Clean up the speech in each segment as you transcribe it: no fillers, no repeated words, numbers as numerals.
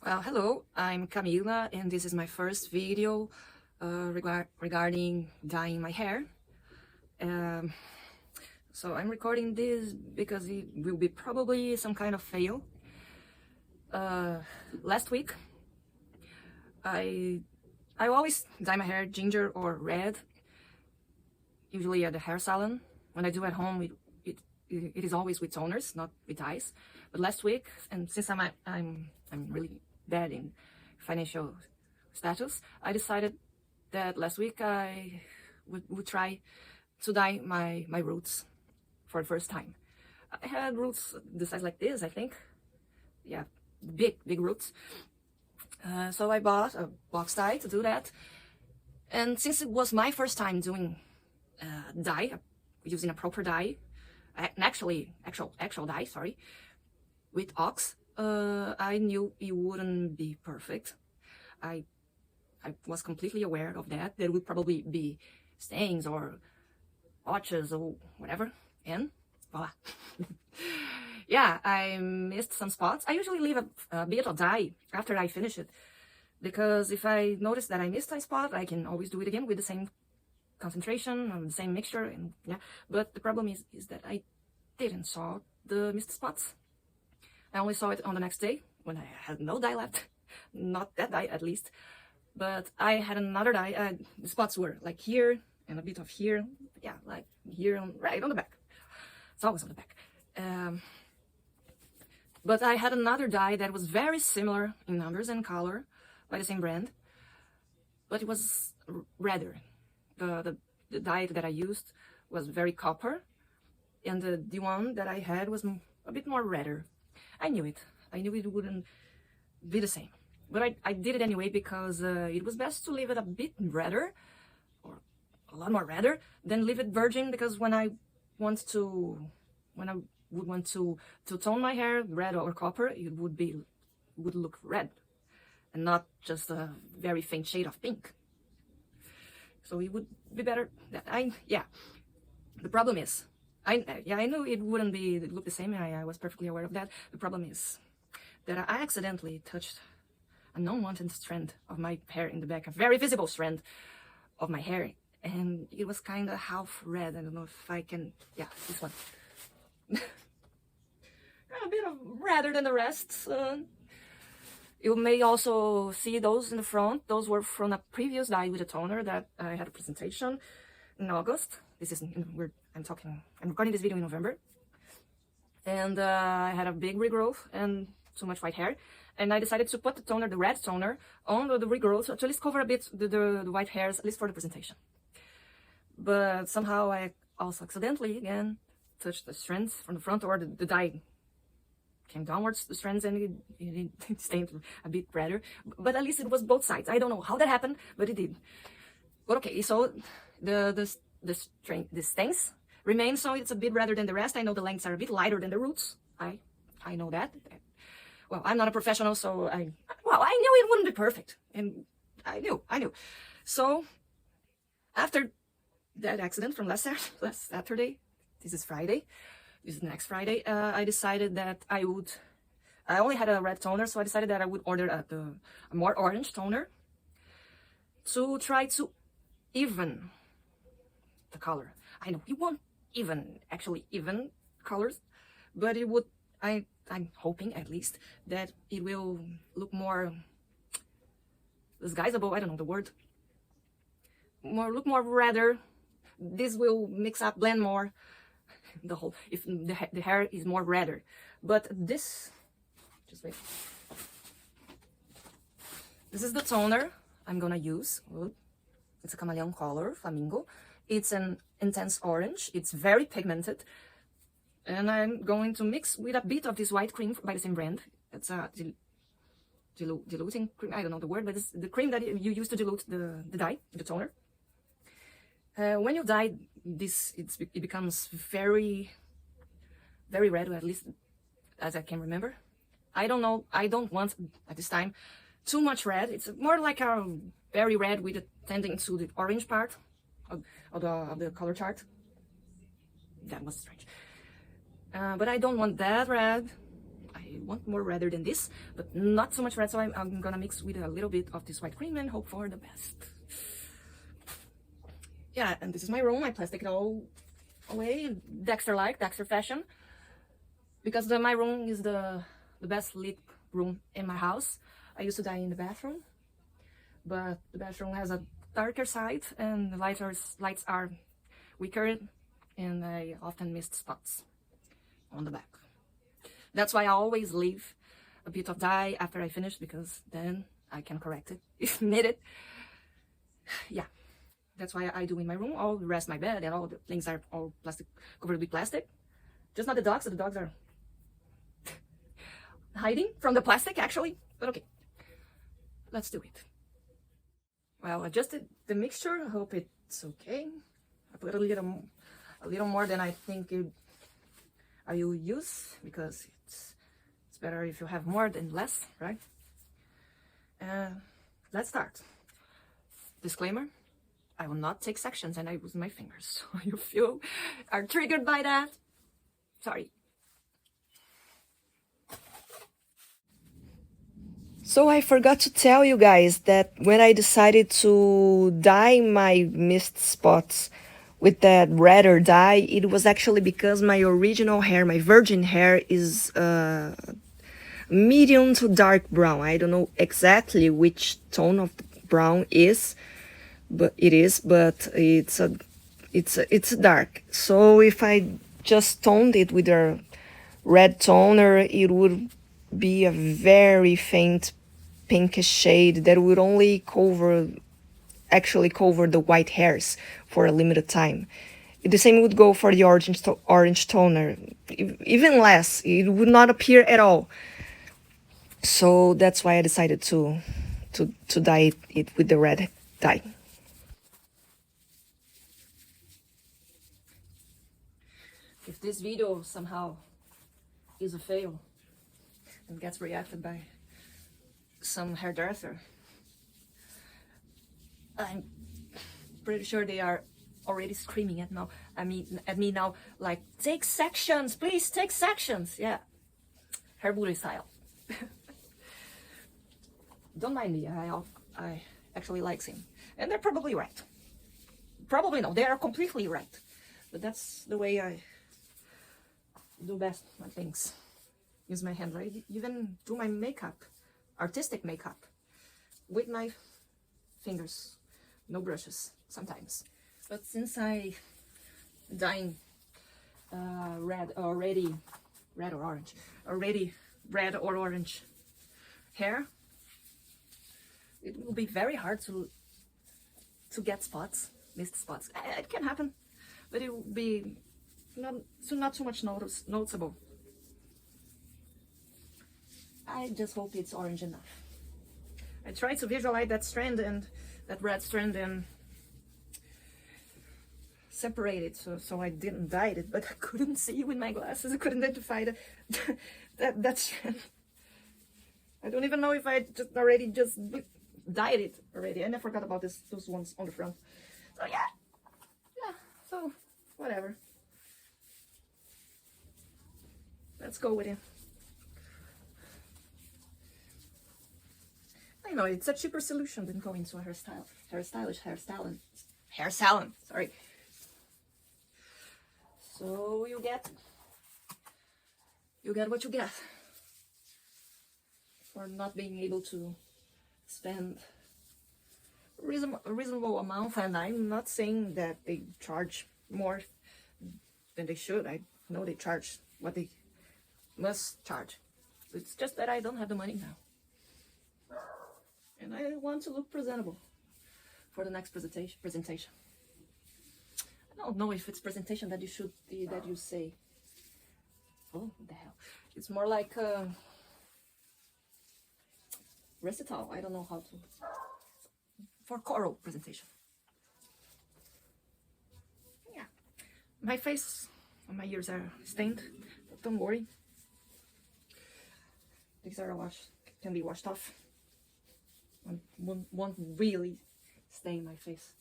Well, hello, I'm Camila, and this is my first video regarding dyeing my hair. Um, so I'm recording this because it will be probably some kind of fail. Last week, I I always dye my hair ginger or red, usually at the hair salon. When I do at home, it is always with toners, not with dyes. But last week, and since I'm really bad in financial status, I decided that last week I would try to dye my roots for the first time. I had roots the size like this, I think. Yeah, big roots. So I bought a box dye to do that. And since it was my first time doing dye, using a proper dye, actual dye, sorry, with ox, I knew it wouldn't be perfect. I I was completely aware of that. There would probably be stains or blotches or whatever, and voila. Yeah, I missed some spots. I usually leave a bit of dye after I finish it, because if I notice that I missed a spot, I can always do it again with the same concentration and the same mixture, and yeah. But the problem is that I didn't saw the missed spots. I only saw it on the next day when I had no dye left. Not that dye, at least. But I had another dye. The spots were like here and a bit of here. Yeah, like here, right on the back. It's always on the back. But I had another dye that was very similar in numbers and color by the same brand, but it was redder. The dye that I used was very copper, and the one that I had was a bit more redder. I knew it. I knew it wouldn't be the same. But I did it anyway because it was best to leave it a bit redder, or a lot more redder, than leave it virgin, because when I would want to tone my hair red or copper, it would look red and not just a very faint shade of pink. So it would be better that the problem is I knew it wouldn't look the same. I was perfectly aware of that. The problem is that I accidentally touched an unwanted strand of my hair in the back, a very visible strand of my hair, and it was kind of half red. I don't know if I can, yeah, this one. A bit of redder than the rest. You may also see those in the front. Those were from a previous dye with a toner that I had a presentation in August. This is I'm recording this video in November, and I had a big regrowth and too much white hair, and I decided to put the red toner on the regrowth to at least cover a bit the white hairs, at least for the presentation. But somehow I also accidentally again touched the strands from the front, or the dye came downwards the strands, and it stained a bit redder. But at least it was both sides. I don't know how that happened, but it did. But okay, so the stains remain, so it's a bit redder than the rest. I know the lengths are a bit lighter than the roots. I know that. Well, I'm not a professional, so I knew it wouldn't be perfect, and I knew. So after that accident from last Saturday, this is Friday. This is next Friday. I decided that I only had a red toner, so I decided that I would order a more orange toner to try to even the color. I know it won't actually even colors, but it would. I'm hoping at least that it will look more disguisable. I don't know the word. Look more redder. This will mix up, blend more. If the hair is more redder. But this, just wait. This is the toner I'm gonna use. It's a chameleon color, flamingo. It's an intense orange. It's very pigmented. And I'm going to mix with a bit of this white cream by the same brand. It's a diluting cream. I don't know the word, but it's the cream that you use to dilute the dye, the toner. When you dye this, it becomes very, very red, or at least as I can remember. I don't know. I don't want at this time too much red. It's more like a very red with a tending to the orange part of the color chart. That was strange. But I don't want that red. I want more redder than this, but not so much red, so I'm gonna mix with a little bit of this white cream and hope for the best. Yeah, and this is my room. I plastic it all away, Dexter-like, Dexter fashion, because my room is the best lit room in my house. I used to dye in the bathroom, but the bathroom has a darker side and the lights are weaker, and I often missed spots on the back. That's why I always leave a bit of dye after I finish, because then I can correct it if needed. Yeah, that's why I do in my room. All the rest, my bed and all the things are all plastic, covered with plastic. Just not the dogs. The dogs are hiding from the plastic actually, but okay, let's do it. Well, I adjusted the mixture. I hope it's okay. I put a little more than I think I will use, because it's better if you have more than less, right? Let's start. Disclaimer: I will not take sections and I use my fingers. So if you are triggered by that, sorry. So I forgot to tell you guys that when I decided to dye my mist spots with that redder dye, it was actually because my original hair, my virgin hair, is medium to dark brown. I don't know exactly which tone of brown is, but it's dark. So if I just toned it with a red toner, it would be a very faint pinkish shade that would only actually cover the white hairs for a limited time. The same would go for the orange toner, even less. It would not appear at all. So that's why I decided to dye it with the red dye. If this video somehow is a fail and gets reacted by some hairdresser, I'm pretty sure they are already screaming at me now, like, take sections, please, take sections. Yeah, hair booty style. Don't mind me, I actually like him, and they're probably right. Probably no, they are completely right, but that's the way I do best my things. Use my hand, right? Even do my makeup, artistic makeup, with my fingers, no brushes sometimes. But since I dyeing red or orange hair, it will be very hard to get spots, missed spots. It can happen, but it will be not too much noticeable. I just hope it's orange enough. I tried to visualize that strand and that red strand and separate it so I didn't dye it, but I couldn't see with my glasses. I couldn't identify that strand. I don't even know if I just dyed it already, and I forgot about those ones on the front. So yeah, so whatever. Let's go with it. I know it's a cheaper solution than going to a hair salon. Sorry. So you get what you get for not being able to spend a reasonable amount. And I'm not saying that they charge more than they should. I know they charge what they must charge. It's just that I don't have the money now, and I want to look presentable for the next presentation. I don't know if it's presentation that you say. Oh, what the hell! It's more like recital. I don't know how to. For choral presentation. Yeah, my face and my ears are stained, but don't worry. These are can be washed off. Won't really stain my face.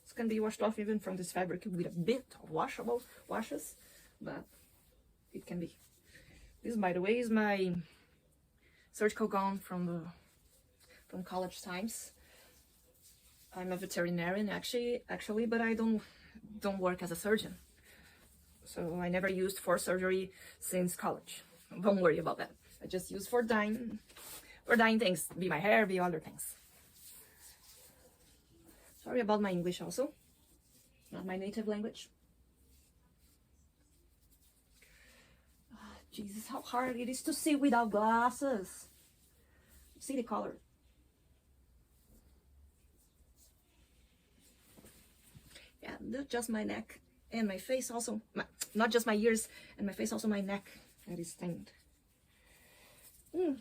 This can be washed off even from this fabric with a bit of washes, but it can be. This, by the way, is my surgical gown from college times. I'm a veterinarian actually, but I don't work as a surgeon. So I never used for surgery since college. Don't worry about that. I just use for dyeing things, be my hair, be other things. Sorry about my English also, not my native language. Jesus, how hard it is to see without glasses. See the color. Yeah, just my neck and my face also. Not just my ears and my face, also my neck that is stained. I'm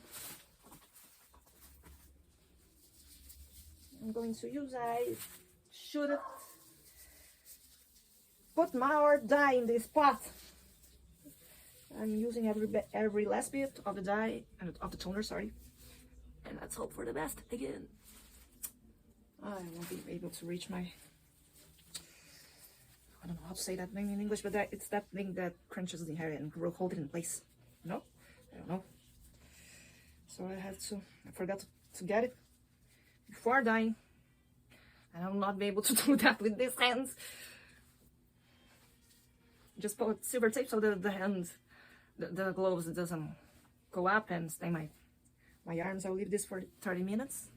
going to use, I should put more dye in this pot. I'm using every last bit of the dye and of the toner, sorry. And let's hope for the best again. I won't be able to reach my, I don't know how to say that thing in English, but it's that thing that crunches the hair and will hold it in place. No? I don't know. So I forgot to get it before dyeing. And I will not be able to do that with these hands. Just put silver tape so the hands, the gloves doesn't go up and stain my arms. I'll leave this for 30 minutes.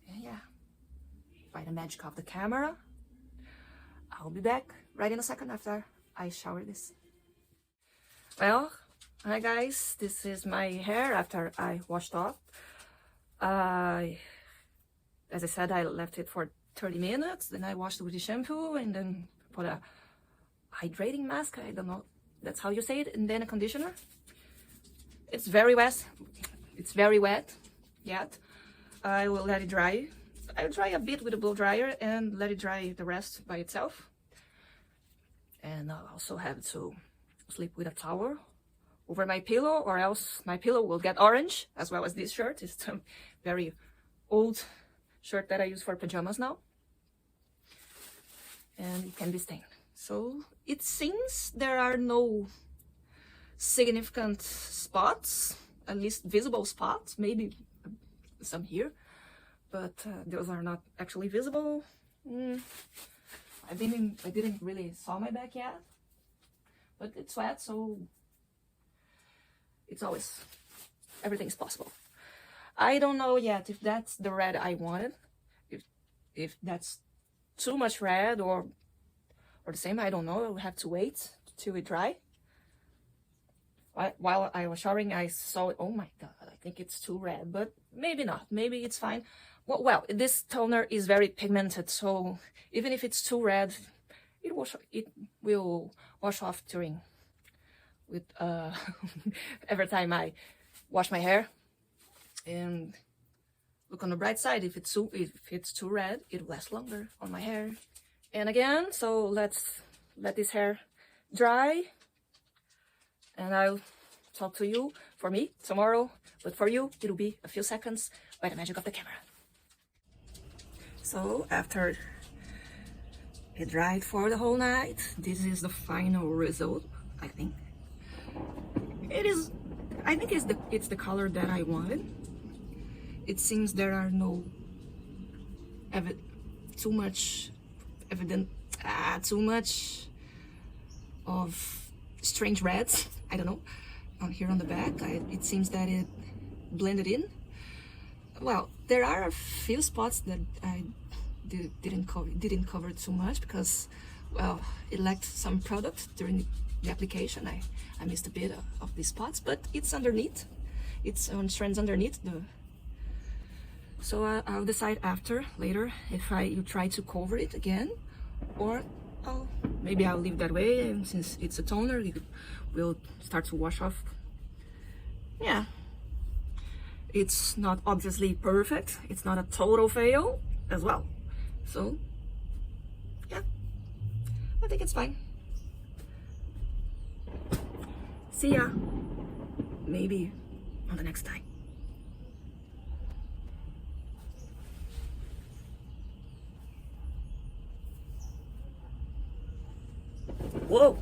And yeah, by the magic of the camera, I'll be back right in a second after I shower this. Well, hi guys, this is my hair after I washed off. As I said, I left it for 30 minutes, then I washed it with the shampoo and then put a hydrating mask, I don't know, that's how you say it, and then a conditioner. It's very wet yet. I will let it dry. I'll dry a bit with a blow dryer and let it dry the rest by itself. And I'll also have to sleep with a towel over my pillow, or else my pillow will get orange, as well as this shirt. It's a very old shirt that I use for pajamas now. And it can be stained. So it seems there are no significant spots, at least visible spots, maybe some here, but those are not actually visible. I didn't really saw my back yet, but it's wet, so it's always, everything's possible. I don't know yet if that's the red I wanted, if that's too much red or the same, I don't know. I'll have to wait till it dry. While I was showering, I saw it. Oh my god, I think it's too red, but maybe not. Maybe it's fine. Well, this toner is very pigmented, so even if it's too red, it will wash off with every time I wash my hair. And look on the bright side, if it's too red, it will last longer on my hair. And again, so let's let this hair dry, and I'll talk to you, for me, tomorrow, but for you, it'll be a few seconds by the magic of the camera. So after it dried for the whole night, this is the final result, I think. I think it's the color that I wanted. It seems there are no too much of strange reds, I don't know, on here on the back. It seems that it blended in. Well, there are a few spots that I didn't cover too much because, well, it lacked some product during the application. I missed a bit of these spots, but it's underneath. It's on strands underneath so I'll decide later if you try to cover it again, or maybe I'll leave that way, and since it's a toner, it will start to wash off. Yeah, it's not obviously perfect. It's not a total fail as well. So yeah, I think it's fine. See ya, maybe on the next time. Whoa.